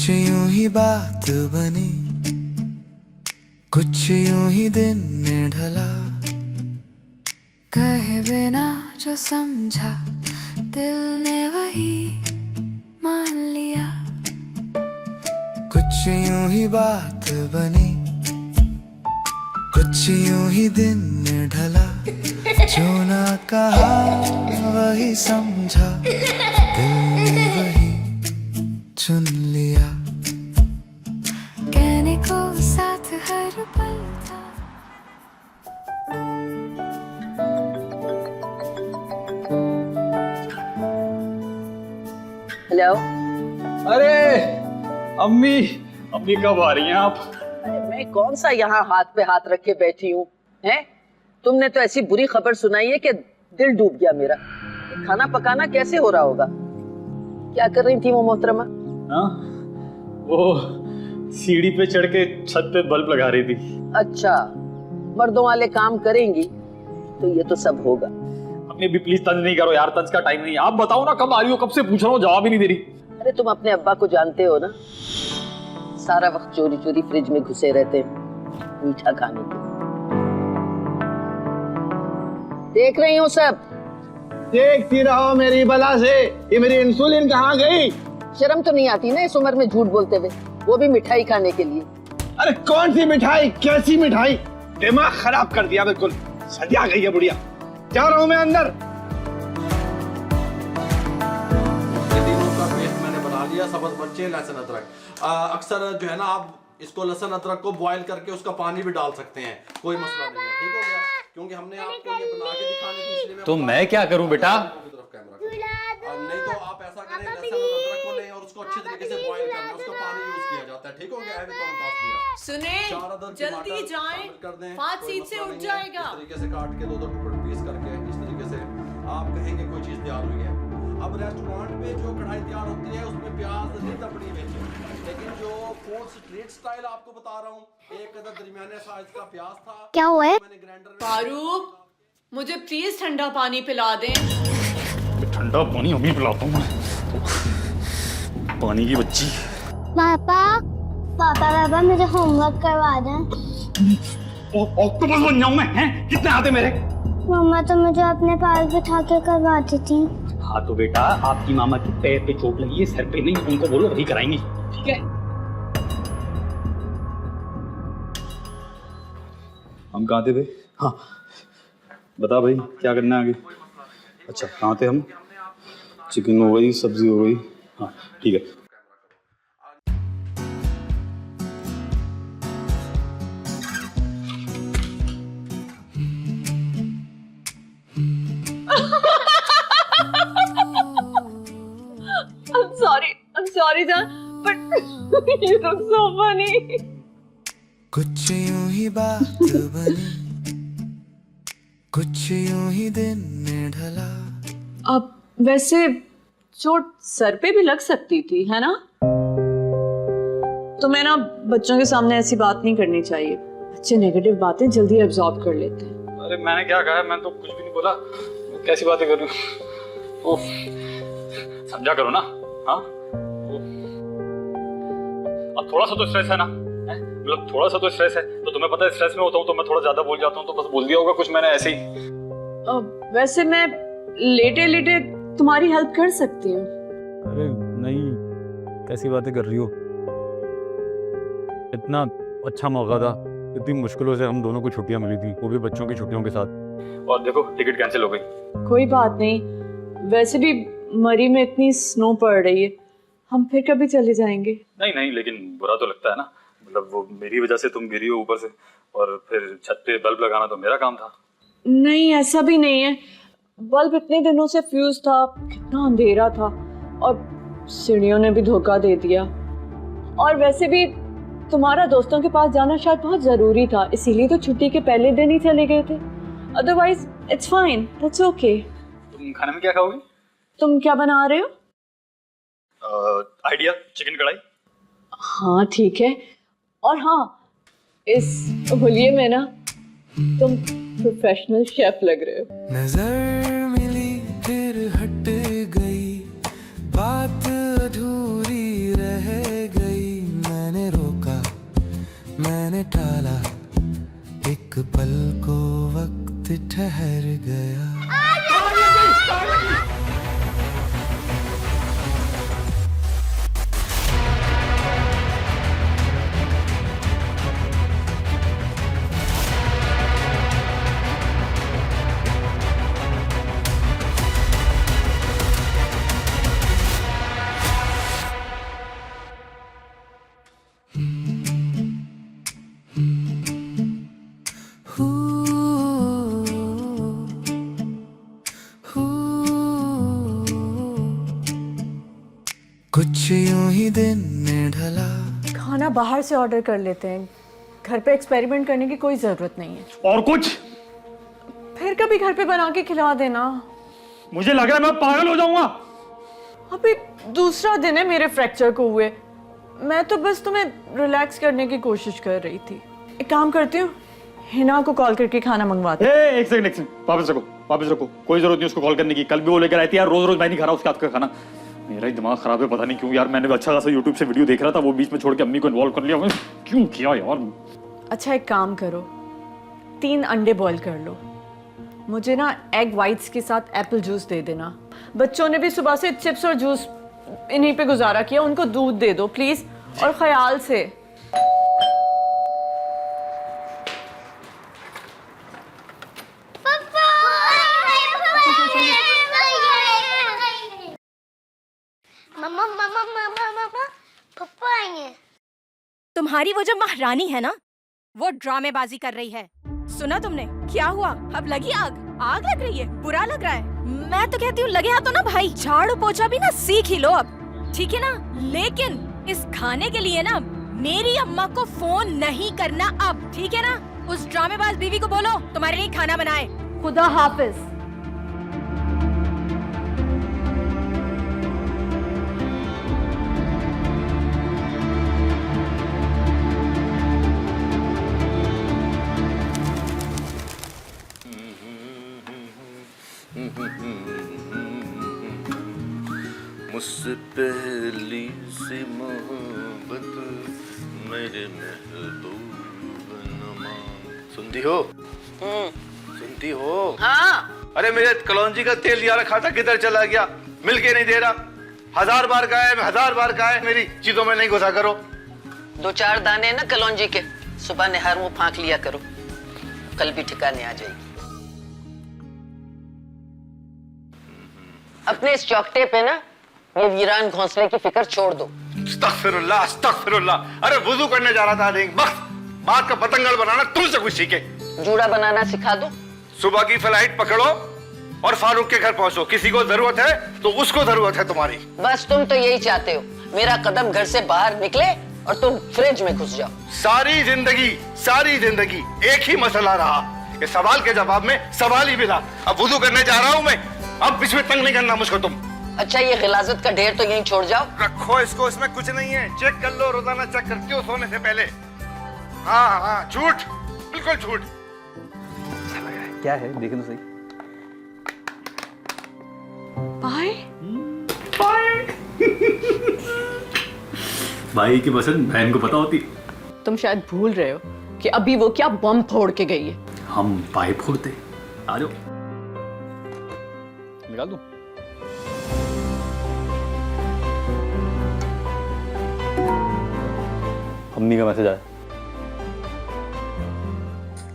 कुछ यूं ही बात बनी, कुछ यूं ही दिन ने ढला, कहे बिना जो समझा दिल ने वही मान लिया। कुछ यूं ही बात बनी, कुछ यूं ही दिन ने ढला, जो ना कहा वही समझा, दिल ने वही चुन लिया। कहने को साथ हर पल था। हेलो। अरे अम्मी, अम्मी कब आ रही हैं आप? अरे मैं कौन सा यहाँ हाथ पे हाथ रख के बैठी हूँ, हैं? तुमने तो ऐसी बुरी खबर सुनाई है कि दिल डूब गया मेरा। खाना पकाना कैसे हो रहा होगा? क्या कर रही थी वो मोहतरमा? हाँ, वो सीढ़ी पे चढ़ के छत पे बल्ब लगा रही थी। अच्छा, मर्दों वाले काम करेंगी तो ये तो सब होगा। अम्मी भी प्लीज तंज नहीं करो यार, तंज का टाइम नहीं। आप बताओ ना कब आ रही हो, कब से पूछ रहा हूँ, जवाब ही नहीं दे रही। अरे तुम अपने अब्बा को जानते हो ना, सारा वक्त चोरी चोरी फ्रिज में घुसे रहते हैं मीठा खाने के। देख रही हूँ सब। देखती रहो मेरी बला से। ये मेरी इंसुलिन कहाँ गई? शर्म तो नहीं आती ना इस उम्र में झूठ बोलते हुए, वो भी मिठाई खाने के लिए। अरे कौन सी मिठाई, कैसी मिठाई? दिमाग खराब कर दिया बिल्कुल, सजा गई है बुढ़िया। जा रहा हूँ मैं अंदर। तीनों का पेस्ट मैंने बना लिया, सब्ज मिर्ची, लहसुन अदरक। अक्सर जो है ना आप इसको लहसुन अदरक को बॉईल करके उसका पानी भी डाल सकते हैं, कोई मसला नहीं है। ठीक हो गया? क्योंकि हमने आपको ये बना के दिखाने की इसलिए तो मैं क्या करूं बेटा? नहीं तो आप ऐसा करें, लहसुन और अदरक को लें और उसको अच्छे तरीके से बॉईल कर लें, उसका पानी यूज किया जाता है। ठीक हो गया? अभी तो हम बता दिया। सुने, जल्दी जाएं, 5 सीट से उठ जाएगा। इस तरीके से काट के 2-2 टुकड़े पीस करके इस तरीके से आप कहेंगे कोई चीज तैयार हुई है। अब रेस्टोरेंट में जो कढ़ाई तैयार होती है उसमें प्याज नहीं तपड़ी बेचे, लेकिन जो फूड स्ट्रीट स्टाइल आपको बता रहा हूँ, एक अदर दरमियाने साइज का प्याज था। क्या हुआ है? मैंने ग्राइंडर में फारूक, मुझे प्लीज ठंडा पानी पिला दें। ठंडा पानी अभी पिलाता हूँ मैं, पानी की बच्ची। पापा पापा मुझे होमवर्क करवा दें। ऑक्टोपस बन जाऊं मैं, हैं? कितने आते मेरे? मम्मा तो मुझे अपने पास बिठा के करवाती थी। हाँ तो बेटा, आपकी मामा के पैर पे चोट लगी है, सर पे नहीं। उनको बोलो वही कराएंगे, ठीक है? हम कहाँ थे भाई? हाँ बता भाई, क्या करना है आगे? अच्छा कहाँ थे हम? चिकन हो गई, सब्जी हो गई। हाँ ठीक है। I'm sorry जान, but you look so funny. कुछ यूं ही बात बनी, कुछ यूं ही दिन ने ढला। अब वैसे चोट सर पे भी लग सकती थी, है ना? तुम्हें ना बच्चों के सामने ऐसी बात नहीं करनी चाहिए। बच्चे नेगेटिव बातें जल्दी एब्जॉर्ब कर लेते हैं। अरे मैंने क्या कहा है? मैं तो कुछ भी नहीं बोला। कैसी बातें कर रही हूँ? समझा करो ना। हाँ अब थोड़ा सा तो स्ट्रेस है ना, मतलब थोड़ा सा तो स्ट्रेस है। तो तुम्हें पता है स्ट्रेस में होता हूँ तो मैं थोड़ा ज्यादा बोल जाता हूँ, तो बस बोल दिया होगा कुछ मैंने ऐसे ही। वैसे मैं लेटे लेटे तुम्हारी हेल्प कर सकती हूँ। अरे नहीं, कैसी बातें कर रही हो? इतना अच्छा मौका था, इतनी मुश्किलों से हम दोनों को छुट्टियां मिली थी, वो भी बच्चों की छुट्टियों के साथ, और देखो टिकट कैंसिल हो गई। कोई बात नहीं, वैसे भी मरी में इतनी स्नो पड़ रही है, हम फिर कभी चले जाएंगे। नहीं नहीं, लेकिन बुरा तो लगता है ना, मतलब वो मेरी वजह से तुम गिरी हो ऊपर से, और फिर छत पे बल्ब लगाना तो मेरा काम था। नहीं ऐसा भी नहीं है, बल्ब इतने दिनों से फ्यूज था, कितना अंधेरा था, और सीढ़ियों ने भी धोखा दे दिया। और वैसे भी तुम्हारा दोस्तों के पास जाना शायद बहुत जरूरी था, इसीलिए तो छुट्टी के पहले दिन ही चले गए थे। Otherwise it's fine, that's okay. तुम खाने में क्या खाओगे? तुम क्या बना रहे हो? आइडिया चिकन कढ़ाई। हाँ ठीक है, और हाँ इस होलिये में ना तुम प्रोफेशनल शेफ लग रहे हो। नजर मिली फिर हट गई, बात अधूरी रह गई। डाला, एक पल को वक्त ठहर गया। कुछ यूं ही दिन में ढला। खाना बाहर से ऑर्डर कर लेते हैं, घर पे एक्सपेरिमेंट करने की कोई जरूरत नहीं है। और कुछ? फिर कभी घर पे बना के खिला देना। मुझे लग रहा है मैं पागल हो जाऊंगा। अभी दूसरा दिन है मेरे फ्रैक्चर को हुए, मैं तो बस तुम्हें रिलैक्स करने की कोशिश कर रही थी। एक काम करती हूँ, हिना को कॉल करके खाना मंगवाती हूँ। एक सेकंड, वापस रखो, कोई जरूरत नहीं उसको कॉल करने की। कल भी वो लेकर आई थी यार, रोज रोज मैं नहीं खा रहा उसके हाथ का खाना। मेरा ही दिमाग खराब है, पता नहीं क्यों यार। मैंने अच्छा खासा यूट्यूब से वीडियो देख रहा था, वो बीच में छोड़ के अम्मी को इन्वॉल्व कर लिया। मैं क्यों किया यार? अच्छा एक काम करो, 3 अंडे बॉईल कर लो, मुझे ना एग वाइट्स के साथ एप्पल जूस दे देना। बच्चों ने भी सुबह से चिप्स और जूस इन्हीं पे गुजारा किया, उनको दूध दे दो प्लीज, और ख्याल से। मम्मा मम्मा मम्मा मम्मा पापा आएंगे। तुम्हारी वो जो महारानी है ना, वो ड्रामेबाजी कर रही है। सुना तुमने क्या हुआ? अब लगी आग। आग लग रही है, बुरा लग रहा है। मैं तो कहती हूँ लगे हाथों ना भाई, झाड़ू पोछा भी ना सीख ही लो अब, ठीक है ना? लेकिन इस खाने के लिए ना मेरी अम्मा को फोन नहीं करना अब, ठीक है ना? उस ड्रामेबाज बीवी को बोलो तुम्हारे लिए खाना बनाए। खुदा हाफिज। मुझसे पहली सी मोहब्बत मेरे महबूब नमा। सुनती हो? सुनती हो? हाँ। अरे मेरे कलौंजी का तेल लिया रखा था, किधर चला गया? मिल के नहीं दे रहा। 1000 बार कहा है, 1000 बार कहा है, मेरी चीजों में नहीं घुसा करो। 2-4 दाने ना कलौंजी के, सुबह निहार मुंह फांक लिया करो, कल भी ठिकाने आ जाएगी। अपने इस चौकटे पे ना ये वीरान घोंसले की फिक्र छोड़ दो। अस्तगफिरुल्लाह, अस्तगफिरुल्लाह। अरे वुजू करने जा रहा था, देख बस बात का पतंगड़ बनाना तुमसे कुछ सीखे। जूड़ा बनाना सिखा दो। सुबह की फ्लाइट पकड़ो और फारूक के घर पहुंचो। किसी को जरूरत है तो उसको जरूरत है तुम्हारी। बस तुम तो यही चाहते हो, मेरा कदम घर से बाहर निकले और तुम फ्रिज में घुस जाओ। सारी जिंदगी एक ही मसला रहा कि सवाल के जवाब में सवाल ही मिला। अब वुजू करने जा रहा हूं मैं, अब बीच में तंग नहीं करना मुझको तुम। अच्छा ये गिलाजत का ढेर तो यहीं छोड़ जाओ। रखो इसको, इसमें कुछ नहीं है। चेक कर लो, रोजाना चेक करती हो सोने से पहले। हाँ, झूठ, बिल्कुल झूठ। क्या है देखें तो सही। बाय भाई की पसंद बहन को पता होती। तुम शायद भूल रहे हो कि अभी वो क्या बम फोड़ के गई है। हम पाइप फोड़ते। आ जाओ, निकाल दूं? अम्मी का मैसेज आया।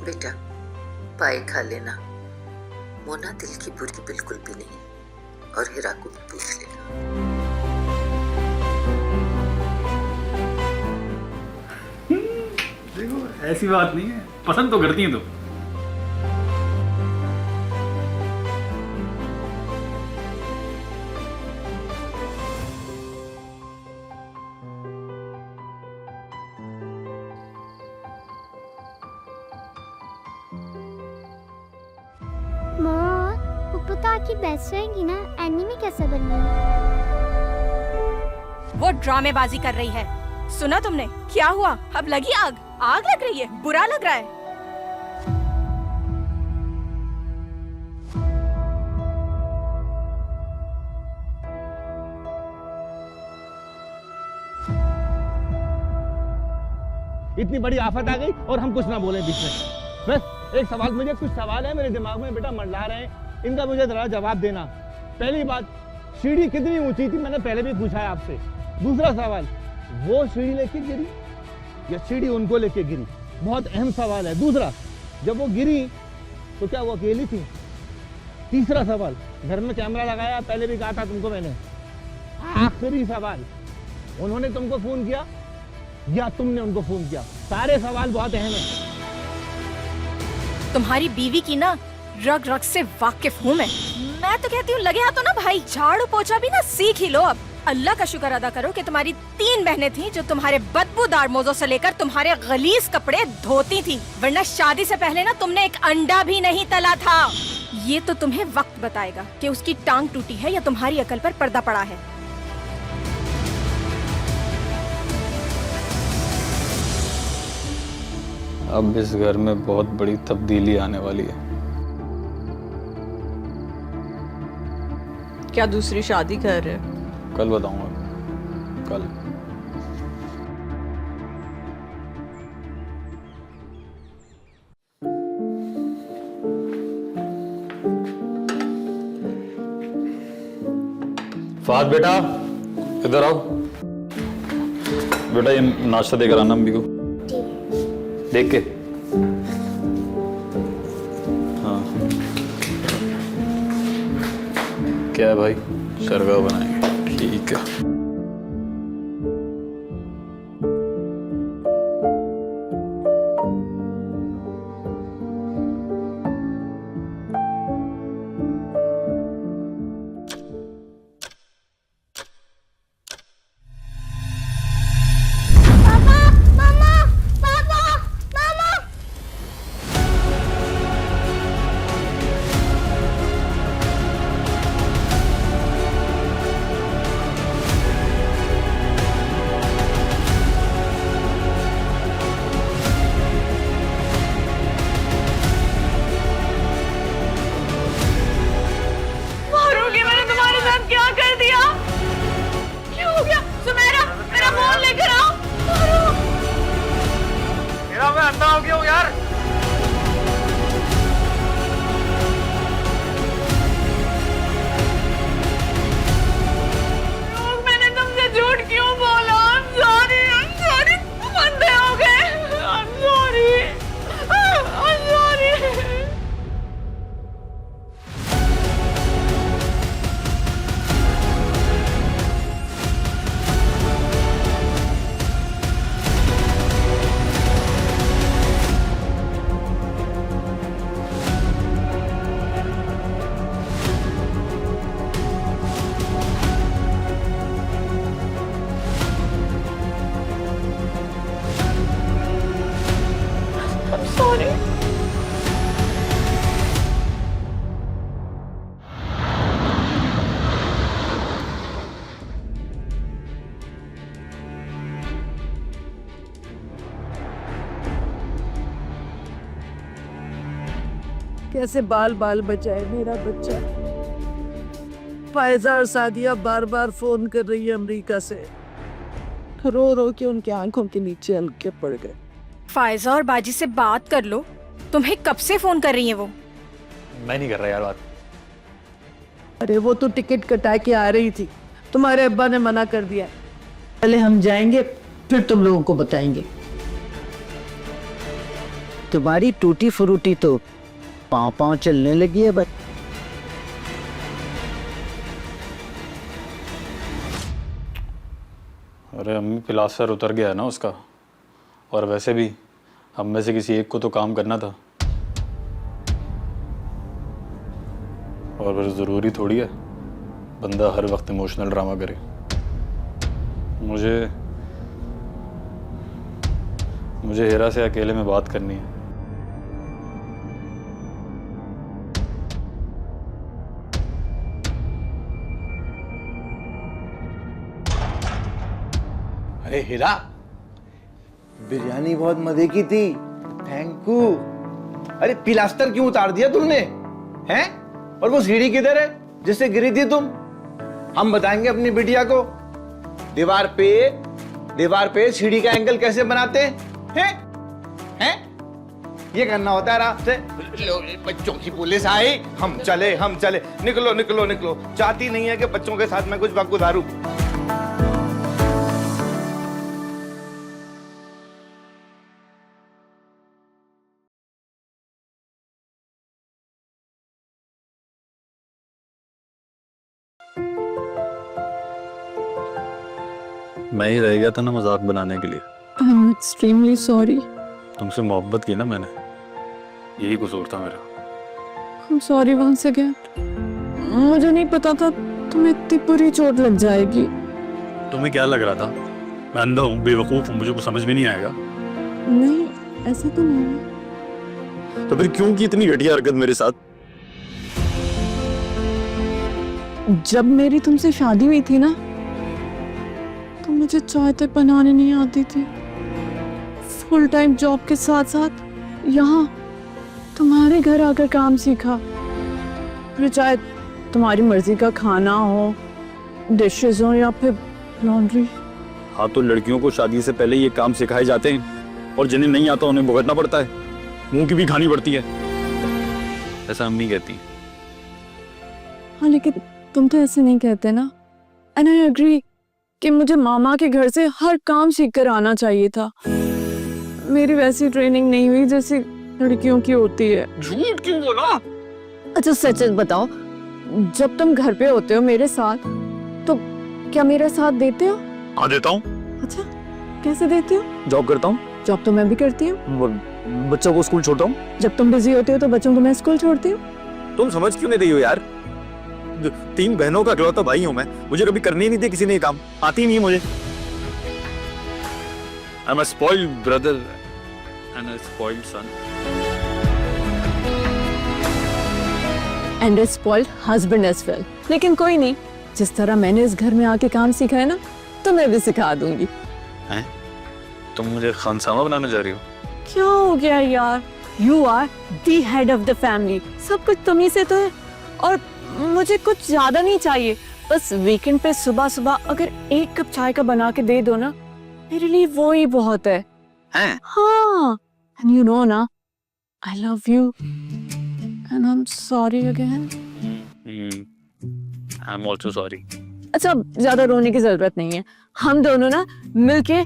बेटा पाई खा लेना, मोना दिल की बुरी बिल्कुल भी नहीं, और हिरा को भी पूछ लेना। देखो ऐसी बात नहीं है, पसंद तो करती हैं तुम। की बेस्ट रहेंगी ना, एनिमी कैसे बननी? वो ड्रामेबाजी कर रही है। सुना तुमने क्या हुआ? अब लगी आग। आग लग रही है, बुरा लग रहा है। इतनी बड़ी आफत आ गई और हम कुछ ना बोले बीच में। बस एक सवाल, मुझे कुछ सवाल है मेरे दिमाग में बेटा मंडला रहे हैं, इनका मुझे जरा जवाब देना। पहली बात, सीढ़ी कितनी ऊंची थी, मैंने पहले भी पूछा है आपसे। दूसरा सवाल, वो सीढ़ी लेके गिरी या सीढ़ी उनको लेके गिरी? बहुत अहम सवाल है। दूसरा, जब वो गिरी तो क्या वो अकेली थी? तीसरा सवाल, घर में कैमरा लगाया, पहले भी कहा था तुमको मैंने। आखिरी सवाल, उन्होंने तुमको फोन किया या तुमने उनको फोन किया? सारे सवाल बहुत अहम है। तुम्हारी बीवी की ना रग रग से वाकिफ हूँ मैं तो कहती हूँ लगे हाथों ना भाई, झाड़ू पोछा भी ना सीख ही लो अब। अल्लाह का शुक्र अदा करो कि तुम्हारी 3 बहनें थी जो तुम्हारे बदबूदार मोजों से लेकर तुम्हारे गलीज कपड़े धोती थी, वरना शादी से पहले ना तुमने एक अंडा भी नहीं तला था। ये तो तुम्हें वक्त बताएगा कि उसकी टांग टूटी है या तुम्हारी अकल पर पर्दा पड़ा है। अब इस घर में बहुत बड़ी तब्दीली आने वाली है। क्या दूसरी शादी कर रहे हो? कल बताऊंगा, कल। फाद बेटा इधर आओ बेटा, ये नाश्ता देकर आना अम्मी को, देख के। हाँ क्या है भाई? शरगा बनाएंगे, ठीक है। कैसे बाल बाल बचाए मेरा बच्चा। फायजा और सादिया बार बार फोन कर रही है अमेरिका से, रो रो के उनकी आंखों के नीचे हल्के पड़ गए। फायजा और बाजी से बात कर लो, तुम्हें कब से फोन कर रही है वो? मैं नहीं कर रहा यार बात। अरे वो तो टिकट कटा के आ रही थी, तुम्हारे अब्बा ने मना कर दिया। पहले हम जाएंगे फिर तुम लोगों को बताएंगे। तुम्हारी टूटी फ्रूटी तो पाँव पाँव चलने लगी है बस। अरे अम्मी, प्लास्टर उतर गया है ना उसका, और वैसे भी हम में से किसी एक को तो काम करना था, और फिर ज़रूरी थोड़ी है बंदा हर वक्त इमोशनल ड्रामा करे। मुझे हेरा से अकेले में बात करनी है। अरे हीरा, बिरयानी बहुत मजे की थी, थैंक यू। अरे प्लास्टर क्यों उतार दिया तुमने, हैं? और वो सीढ़ी किधर है जिससे गिरी थी तुम? हम बताएंगे अपनी बिटिया को दीवार पे सीढ़ी का एंगल कैसे बनाते हैं। हैं? हैं? ये करना होता है आपसे? लो, बच्चों की पुलिस आई, हम चले, निकलो निकलो निकलो। चाहती नहीं है कि बच्चों के साथ मैं कुछ वक्त गुजारूं। मैं ही रह गया था ना मजाक बनाने के लिए। I'm extremely sorry. तुमसे मोहब्बत की ना मैंने, यही कसूर था मेरा। I'm sorry once again. मुझे नहीं पता था तुम्हें इतनी बुरी चोट लग जाएगी। तुम्हें क्या लग रहा था? मैं अंधा हूँ, बेवकूफ हूँ, मुझे कुछ समझ में नहीं आएगा। नहीं, ऐसा तो नहीं है। तो फिर क्यों की इतनी घटिया हरकत मेरे साथ? जब मेरी तुमसे शादी हुई थी ना, तो मुझे चाय तक बनाने नहीं आती थी। फुल टाइम जॉब के साथ साथ यहाँ तुम्हारे घर आकर काम सीखा। फिर चाहे तुम्हारी मर्जी का खाना हो, डिशेस हो या फिर लॉन्ड्री। हाँ, तो लड़कियों को शादी से पहले ये काम सिखाए जाते हैं और जिन्हें नहीं आता उन्हें भुगतना पड़ता है, मुंह की भी खानी पड़ती है, ऐसा अम्मी कहती है। हाँ, लेकिन तुम तो ऐसे नहीं कहते ना। एंड आई एग्री कि मुझे मामा के घर से हर काम सीख कर आना चाहिए था। मेरी वैसी ट्रेनिंग नहीं हुई जैसी लड़कियों की होती है। झूठ क्यों बोला? अच्छा सच बताओ, जब तुम घर पे होते हो मेरे साथ, तो क्या मेरा साथ देते हो? हाँ, देता हूँ। अच्छा, कैसे देते हो? जॉब करता हूँ। जॉब तो मैं भी करती हूँ। बच्चों को स्कूल छोड़ता हूँ। जब तुम बिजी होते हो तो बच्चों को मैं स्कूल छोड़ती हूँ। तुम समझ क्यों नहीं रही हो यार? 3 बहनों का इकलौता भाई हूँ मैं, मुझे कभी करने ही नहीं थे किसी ने ये काम, आती नहीं है मुझे। I'm a spoiled brother and a spoiled son. And a spoiled husband as well. लेकिन कोई नहीं, जिस तरह मैंने इस घर में आके काम सीखा है ना, तो मैं भी सिखा दूंगी। हैं? तुम मुझे खानसामा बनाने जा रही हो? क्या हो गया यार? You are the head of the family. सब कुछ तुम्ही से तो है, और मुझे कुछ ज्यादा नहीं चाहिए। बस वीकेंड पे सुबह सुबह अगर 1 कप चाय का बना के दे दो ना, मेरे लिए वो ही बहुत है। हैं? हाँ, and you know ना, I love you and I'm sorry again. I'm also sorry. अच्छा, ज्यादा रोने की जरूरत नहीं है। हम दोनों ना मिलके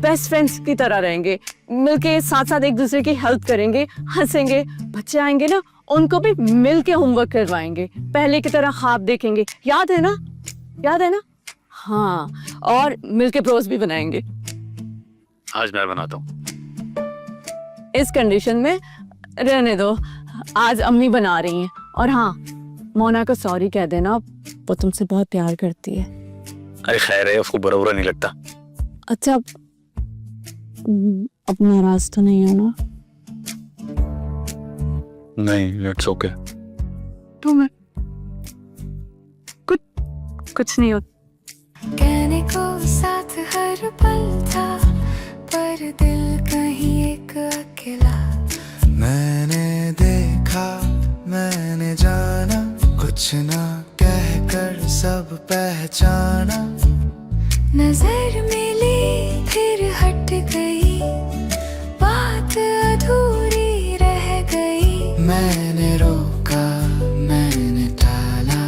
बेस्ट फ्रेंड्स की तरह रहेंगे, मिलके साथ साथ एक दूसरे की हेल्प करेंगे, हंसेंगे। बच्चे आएंगे ना, उनको भी मिलके होमवर्क करवाएंगे, पहले की तरह ख्वाब देखेंगे। याद है ना? याद है ना? हाँ, और मिलके प्रोज भी बनाएंगे। आज मैं बनाता हूँ। इस कंडीशन में रहने दो, आज अम्मी बना रही हैं। और हाँ, मोना को सॉरी कह देना, वो तुमसे बहुत प्यार करती है। अरे खैर है, उसको बुरा नहीं लगता। अच्छा, अब नाराज तो नहीं हो ना? नहीं, इट्स ओके। तुम्हें कुछ नहीं होता। कहने को साथ हर पल था, पर दिल कहीं एक अकेला। मैंने देखा, मैंने जाना, कुछ ना कहकर सब पहचाना। नजर मिली फिर हट गई, बात अधूरी रह गई। मैंने रोका, मैंने टाला,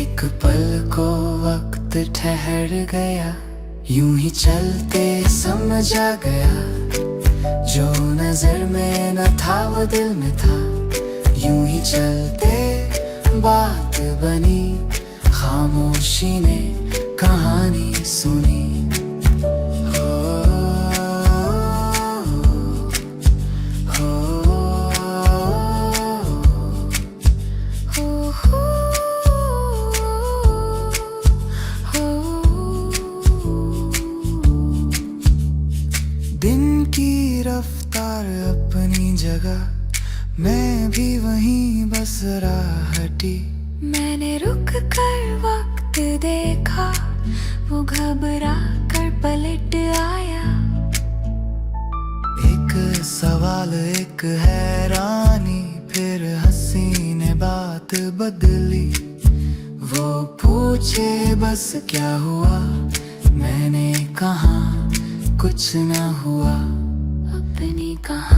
एक पल को वक्त ठहर गया। यूं ही चलते समझ आ गया, जो नजर में न था वो दिल में था। यूं ही चलते बात बनी, खामोशी ने कहानी सुनी। दिन की रफ्तार अपनी जगह, मैं भी वहीं बस राहटी। मैंने रुक कर वक्त देखा, वो घबरा कर पलट आया। एक सवाल, एक हैरानी, फिर हंसी ने बात बदली। वो पूछे बस क्या हुआ, मैंने कहा कुछ ना हुआ। कहाँ